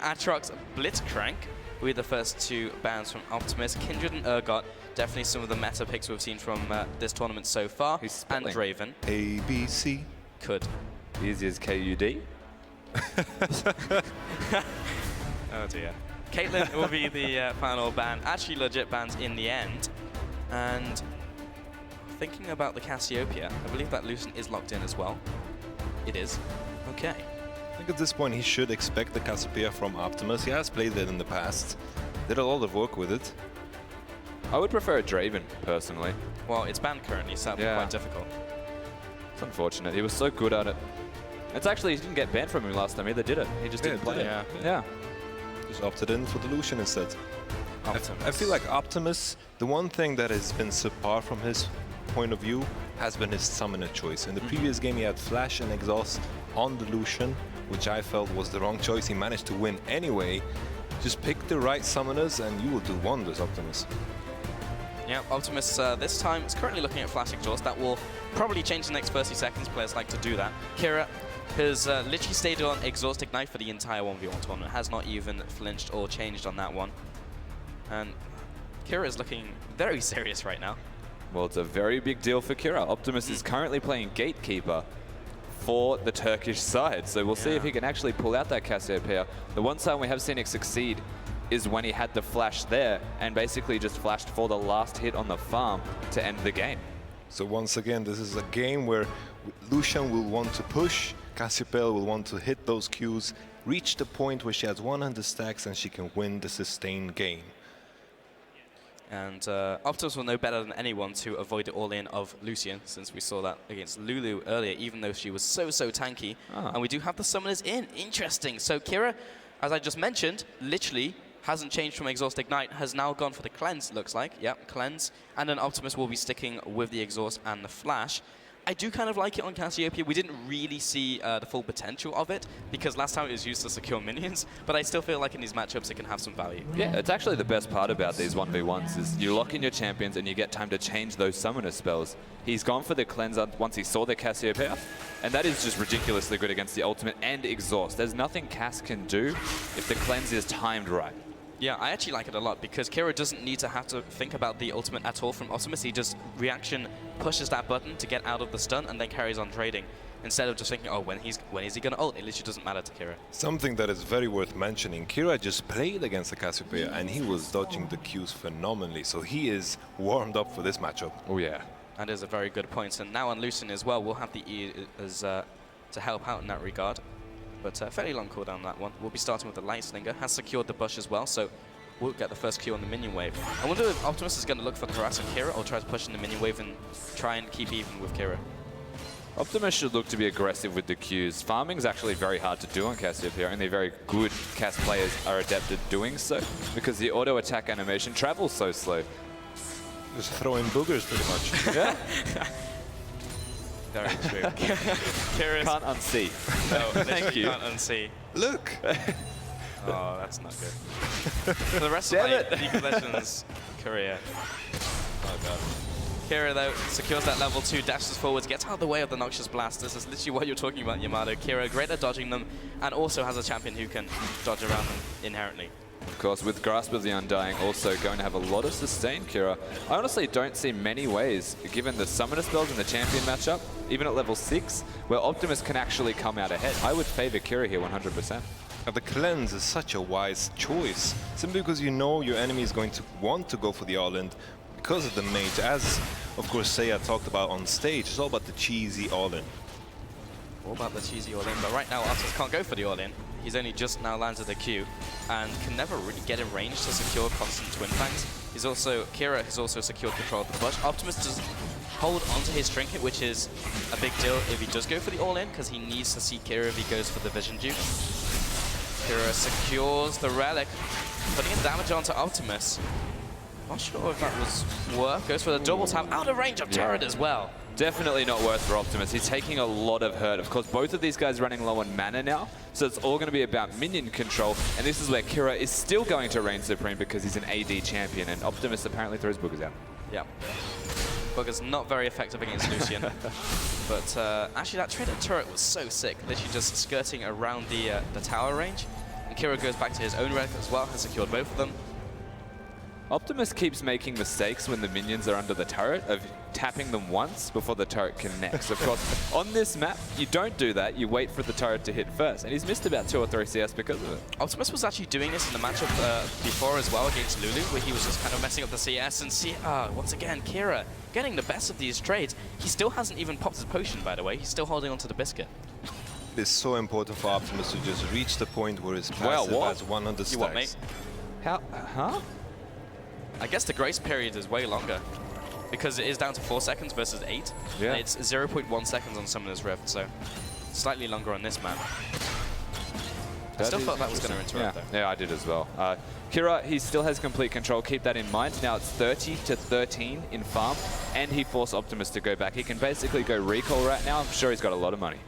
Atrox Blitzcrank will be the first two bans from Optimus. Kindred and Urgot, definitely some of the meta picks we've seen from this tournament so far. And Draven. ABC. Could. Easy as KUD. Oh dear. Caitlyn will be the final ban. Actually legit bans in the end. And thinking about the Cassiopeia, I believe that Lucian is locked in as well. It is. Okay. I think at this point he should expect the Cassiopeia from Optimus. He has played it in the past. Did a lot of work with it. I would prefer a Draven, personally. Well, it's banned currently, so that'd be quite difficult. It's unfortunate. He was so good at it. It's actually, he didn't get banned from him last time either, did it? He just didn't play it. Yeah. Just opted in for the Lucian instead. Optimus. I feel like Optimus, the one thing that has been subpar from his point of view has been his summoner choice. In the previous game he had Flash and Exhaust on the Lucian, which I felt was the wrong choice. He managed to win anyway. Just pick the right summoners and you will do wonders, Optimus. Yeah, Optimus this time is currently looking at Flash Exhaust. That will probably change the next 30 seconds. Players like to do that. Kira has literally stayed on Exhaust Ignite for the entire 1v1 tournament. Has not even flinched or changed on that one. And Kira is looking very serious right now. Well, it's a very big deal for Kira. Optimus is currently playing Gatekeeper for the Turkish side. So we'll see if he can actually pull out that Cassiopeia. The one time we have seen it succeed is when he had the flash there and basically just flashed for the last hit on the farm to end the game. So once again, this is a game where Lucian will want to push, Cassiopeia will want to hit those Qs, reach the point where she has 100 stacks and she can win the sustained game. And Optimus will know better than anyone to avoid the all-in of Lucian, since we saw that against Lulu earlier, even though she was so tanky. And we do have the summoners in. Interesting. So Kira, as I just mentioned, literally hasn't changed from Exhaust Ignite, has now gone for the Cleanse, looks like. Yep, Cleanse. And then Optimus will be sticking with the Exhaust and the Flash. I do kind of like it on Cassiopeia. We didn't really see the full potential of it, because last time it was used to secure minions, but I still feel like in these matchups it can have some value. Yeah, it's actually the best part about these 1v1s is you lock in your champions and you get time to change those summoner spells. He's gone for the Cleanser once he saw the Cassiopeia, and that is just ridiculously good against the Ultimate and Exhaust. There's nothing Cass can do if the Cleanse is timed right. Yeah, I actually like it a lot because Kira doesn't need to have to think about the ultimate at all from Optimus. He just reaction pushes that button to get out of the stun and then carries on trading. Instead of just thinking, oh, when is he gonna ult? It literally doesn't matter to Kira. Something that is very worth mentioning, Kira just played against the Cassiopeia and he was dodging the Qs phenomenally, so he is warmed up for this matchup. Oh yeah. That is a very good point. And now on Lucian as well, we'll have the E as to help out in that regard. But fairly long cooldown on that one. We'll be starting with the Light Slinger, has secured the bush as well, so we'll get the first Q on the minion wave. I wonder if Optimus is going to look for Harass and Kira or try to push in the minion wave and try and keep even with Kira. Optimus should look to be aggressive with the Qs. Farming is actually very hard to do on Cassiopeia. Only very good Cass players are adept at doing so because the auto attack animation travels so slow. Just throwing boogers pretty much. Yeah. Very true. Can't unsee. No, Thank you. Can't unsee. Look! Oh, that's not good. For the rest of my League of Legends career. Oh god. Kira though secures that level 2, dashes forwards, gets out of the way of the Noxious Blast. This is literally what you're talking about, Yamato. Kira great at dodging them and also has a champion who can dodge around them inherently. Of course, with Grasp of the Undying also going to have a lot of sustain, Kira. I honestly don't see many ways, given the summoner spells in the champion matchup, even at level 6, where Optimus can actually come out ahead. I would favor Kira here 100%. The Cleanse is such a wise choice, simply because you know your enemy is going to want to go for the all-in because of the mage. As, of course, Seiya talked about on stage, it's all about the cheesy all-in. All about the cheesy all-in, but right now Optimus can't go for the all-in. He's only just now landed the Q and can never really get in range to secure constant twin fangs. Kira has also secured control of the bush. Optimus does hold onto his trinket, which is a big deal if he does go for the all-in, because he needs to see Kira if he goes for the vision juke. Kira secures the relic, putting in damage onto Optimus. Not sure if that was worth. Goes for the double tap, out of range of turret as well. Definitely not worth for Optimus. He's taking a lot of hurt. Of course, both of these guys running low on mana now, so it's all going to be about minion control. And this is where Kira is still going to reign supreme because he's an AD champion, and Optimus apparently throws boogers out. Yeah. Boogers not very effective against Lucian. But actually, that traded turret was so sick. Literally just skirting around the tower range. And Kira goes back to his own relic as well, has secured both of them. Optimus keeps making mistakes when the minions are under the turret of tapping them once before the turret connects. Of course, on this map, you don't do that. You wait for the turret to hit first. And he's missed about 2 or 3 CS because of it. Optimus was actually doing this in the matchup before as well against Lulu, where he was just kind of messing up the CS and see, once again, Kira getting the best of these trades. He still hasn't even popped his potion, by the way. He's still holding onto the biscuit. It's so important for Optimus to just reach the point where his passive has 100 stacks. You what, mate? How? Huh? I guess the grace period is way longer because it is down to 4 seconds versus 8. Yeah. And it's 0.1 seconds on Summoner's Rift, so slightly longer on this map. I still thought that was going to interrupt though. Yeah, I did as well. Kira, he still has complete control. Keep that in mind. Now it's 30 to 13 in farm, and he forced Optimus to go back. He can basically go recall right now. I'm sure he's got a lot of money.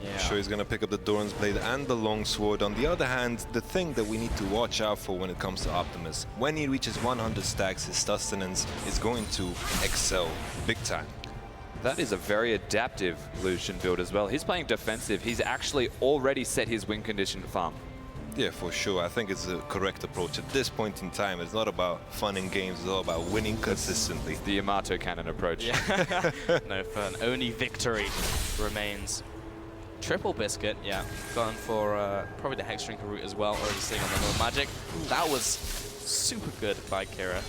Yeah. I'm sure he's going to pick up the Doran's Blade and the Longsword. On the other hand, the thing that we need to watch out for when it comes to Optimus, when he reaches 100 stacks, his sustenance is going to excel big time. That is a very adaptive Lucian build as well. He's playing defensive. He's actually already set his win condition farm. Yeah, for sure. I think it's a correct approach. At this point in time, it's not about fun and games. It's all about winning consistently. The Yamato cannon approach. Yeah. No fun. Only victory remains. Triple biscuit, yeah. Gone for probably the Hex Drinker route as well, already seeing on the Lord Magic. That was super good by Kira,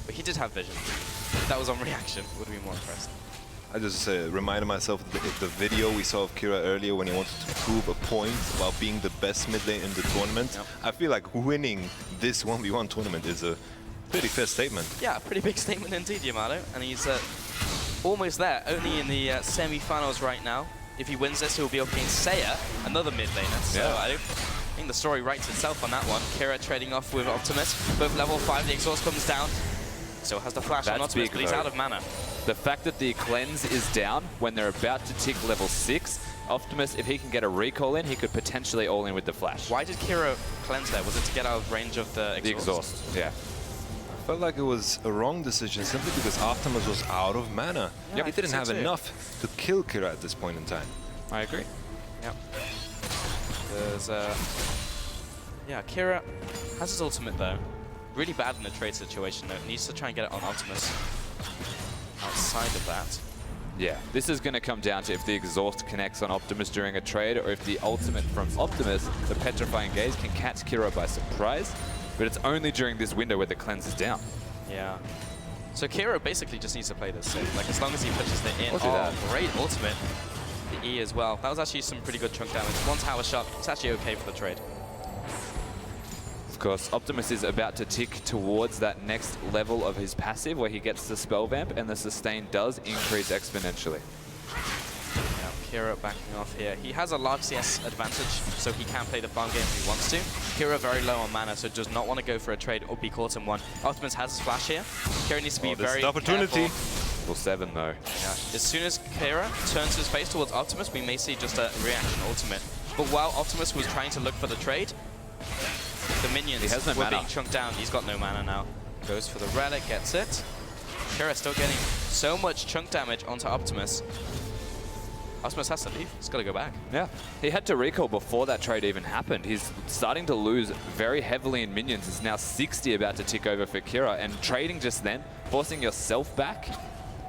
but he did have vision. If that was on reaction, would have been more impressed. I just reminded myself of the video we saw of Kira earlier when he wanted to prove a point about being the best mid lane in the tournament. Yep. I feel like winning this 1v1 tournament is a pretty fair statement. Yeah, pretty big statement indeed, Yamato. And he's almost there, only in the semi-finals right now. If he wins this, he'll be up against Seiya, another mid laner. So Yeah. I think the story writes itself on that one. Kira trading off with Optimus. Both level 5, the exhaust comes down. Still has the flash on Optimus, but he's out of mana. The fact that the cleanse is down when they're about to tick level 6, Optimus, if he can get a recall in, he could potentially all in with the flash. Why did Kira cleanse there? Was it to get out of range of the exhaust? The exhaust, yeah. I felt like it was a wrong decision simply because Optimus was out of mana. Yeah, He I didn't think have so too. enough to kill Kira at this point in time. I agree. Yep. There's yeah, Kira has his ultimate though. Really bad in a trade situation though. Needs to try and get it on Optimus. Outside of that. Yeah, this is going to come down to if the exhaust connects on Optimus during a trade or if the ultimate from Optimus, the Petrifying Gaze, can catch Kira by surprise. But it's only during this window where the cleanse is down. Yeah. So Kira basically just needs to play this safe. Like as long as he pushes the in. We'll do that. Great ultimate. The E as well. That was actually some pretty good chunk damage. One tower shot. It's actually okay for the trade. Of course, Optimus is about to tick towards that next level of his passive where he gets the spell vamp and the sustain does increase exponentially. Yeah, Kira backing off here. He has a large CS advantage, so he can play the farm game if he wants to. Kira very low on mana, so does not want to go for a trade or be caught in one. Optimus has his flash here. Kira needs to be very opportunity. careful. Level 7 though. Yeah. As soon as Kira turns his face towards Optimus, we may see just a reaction ultimate. But while Optimus was trying to look for the trade, the minions were being chunked down. He's got no mana now. Goes for the relic, gets it. Kira still getting so much chunk damage onto Optimus. Optimus has to leave. He's got to go back. Yeah, he had to recall before that trade even happened. He's starting to lose very heavily in minions. It's now 60 about to tick over for Kira, and trading just then, forcing yourself back,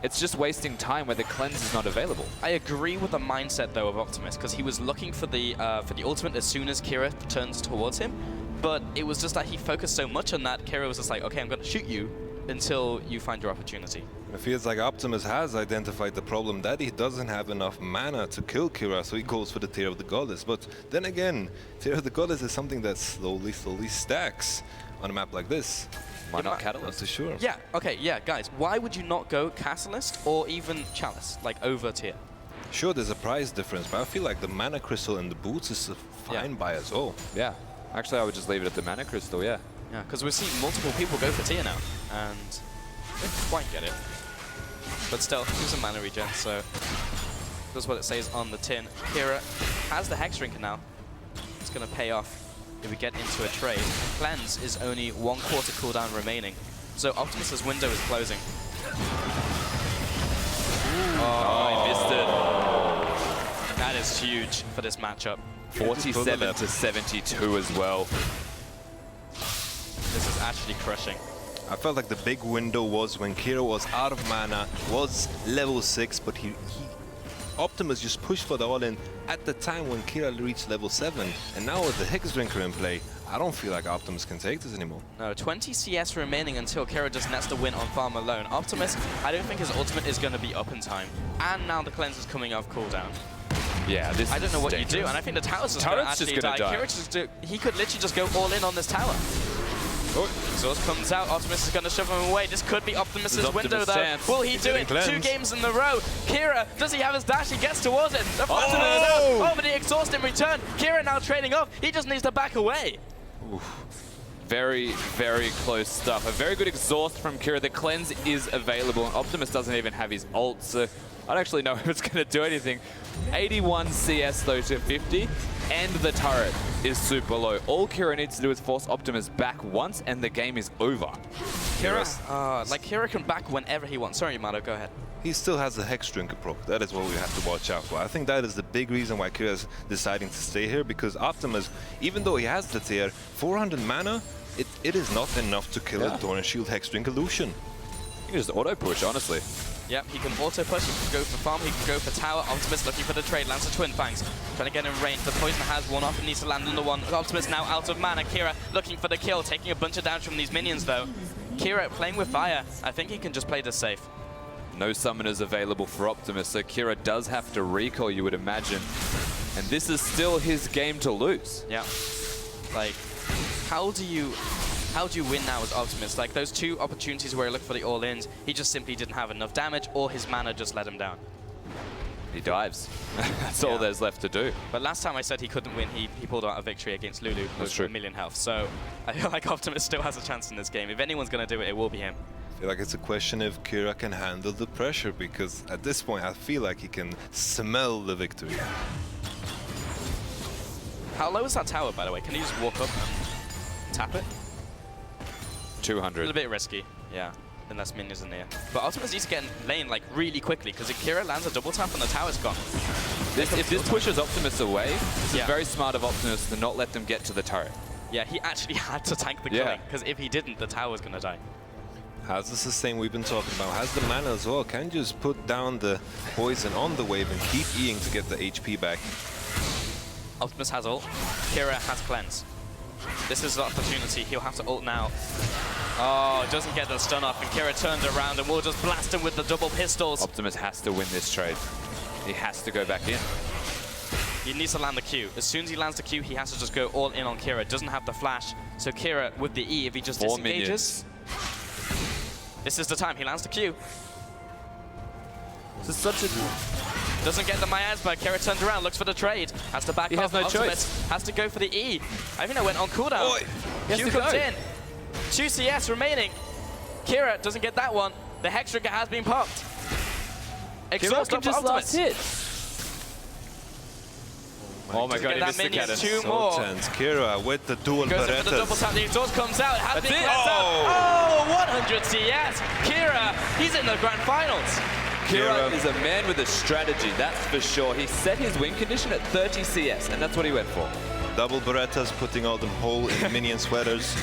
it's just wasting time where the cleanse is not available. I agree with the mindset though of Optimus, because he was looking for the ultimate as soon as Kira turns towards him, but it was just that he focused so much on that, Kira was just like, okay, I'm going to shoot you until you find your opportunity. It feels like Optimus has identified the problem that he doesn't have enough mana to kill Kira, so he goes for the Tear of the Goddess. But then again, Tear of the Goddess is something that slowly stacks on a map like this. Why not Not Catalyst? too sure. Yeah, okay, yeah, guys, why would you not go Catalyst or even Chalice, like over tier? Sure, there's a price difference, but I feel like the Mana Crystal and the boots is a fine buy as well. Yeah, actually I would just leave it at the Mana Crystal, yeah. Yeah, because we've seen multiple people go for tier now, and they didn't quite get it. But still, he's a mana regen, so that's what it says on the tin. Kira has the Hex Drinker now. It's going to pay off if we get into a trade. Cleanse is only 1/4 cooldown remaining, so Optimus's window is closing. Oh, he missed it. That is huge for this matchup. 47 to 72 as well. This is actually crushing. I felt like the big window was when Kira was out of mana, was level 6, but Optimus just pushed for the all-in at the time when Kira reached level 7. And now with the Hex Drinker in play, I don't feel like Optimus can take this anymore. No, 20 CS remaining until Kira just nets the win on farm alone. Optimus, I don't think his ultimate is going to be up in time. And now the cleanse is coming off cooldown. Yeah, this I don't know what dangerous. you do, and I think the tower's just going to actually die. He could literally just go all in on this tower. Oh, Exhaust comes out, Optimus is going to shove him away. This could be Optimus's window though. Chance. Will he do it? Cleanse. 2 games in a row. Kira, does he have his dash? He gets towards it. The oh, but the exhaust in return. Kira now trading off. He just needs to back away. Oof. Very, very close stuff. A very good exhaust from Kira. The cleanse is available, and Optimus doesn't even have his ult, so I don't actually know if it's going to do anything. 81 CS though to 50, and the turret is super low. All Kira needs to do is force Optimus back once, and the game is over. Kira can back whenever he wants. Sorry, Mato, go ahead. He still has the Hex Drinker proc. That is what we have to watch out for. I think that is the big reason why Kira is deciding to stay here, because Optimus, even though he has the tier, 400 mana, it is not enough to kill a Thorn and Shield Hex Drink illusion. You can just auto-push, honestly. Yep, he can auto-push, he can go for farm, he can go for tower. Optimus looking for the trade, lands the Twin Fangs. Trying to get in range, the poison has one off and needs to land on the one. Optimus now out of mana. Kira looking for the kill, taking a bunch of damage from these minions though. Kira playing with fire. I think he can just play this safe. No summoners available for Optimus, so Kira does have to recall, you would imagine. And this is still his game to lose. Yeah. Like, how do you win now as Optimus? Like, those 2 opportunities where he looked for the all-ins, he just simply didn't have enough damage, or his mana just let him down. He dives. That's all there's left to do. But last time I said he couldn't win, he pulled out a victory against Lulu with 1 million health. So I feel like Optimus still has a chance in this game. If anyone's going to do it, it will be him. I feel like it's a question if Kira can handle the pressure, because at this point I feel like he can smell the victory. How low is that tower, by the way? Can he just walk up and tap it? 200. A little bit risky, yeah. Unless minions in there. But Optimus needs to get in lane like really quickly, because if Kira lands a double tap and the tower's gone. If this pushes Optimus away, this is very smart of Optimus to not let them get to the turret. Yeah, he actually had to tank the killing, because if he didn't, the tower's going to die. Has the sustain we've been talking about, has the mana as well, can just put down the poison on the wave and keep Eing to get the HP back. Optimus has ult, Kira has cleanse. This is the opportunity, he'll have to ult now. Oh, doesn't get the stun off, and Kira turns around and we'll just blast him with the double pistols. Optimus has to win this trade. He has to go back in. He needs to land the Q. As soon as he lands the Q, he has to just go all in on Kira. Doesn't have the flash, so Kira with the E, if he just disengages. This is the time, he lands the Q. This is such a... Doesn't get the miasma, Kira turns around, looks for the trade. Has to back off, has no Optimus choice. has to go for the E. I think that went on cooldown. Oi. Q comes in. 2 CS remaining. Kira doesn't get that one. The Hex Trigger has been popped. Exhaust up for Optimus. Hit. Oh my god, he missed the cannon. 2 So more. tense. Kira with the dual Goes in for the double Berettas. tap, the exhaust comes out, has been it. cleansed out. Oh, 100 CS. Kira, he's in the grand finals. Kira is a man with a strategy, that's for sure. He set his win condition at 30 CS, and that's what he went for. Double Berettas, putting all them whole in minion sweaters.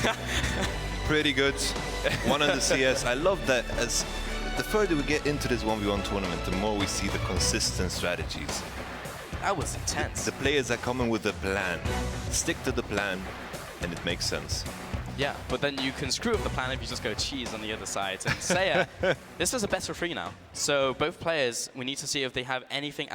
Pretty good. 100 CS. I love that. As the further we get into this 1v1 tournament, the more we see the consistent strategies. That was intense. The players are coming with a plan. Stick to the plan, and it makes sense. Yeah, but then you can screw up the plan if you just go cheese on the other side. And Saya, this is a best of 3 now. So both players, we need to see if they have anything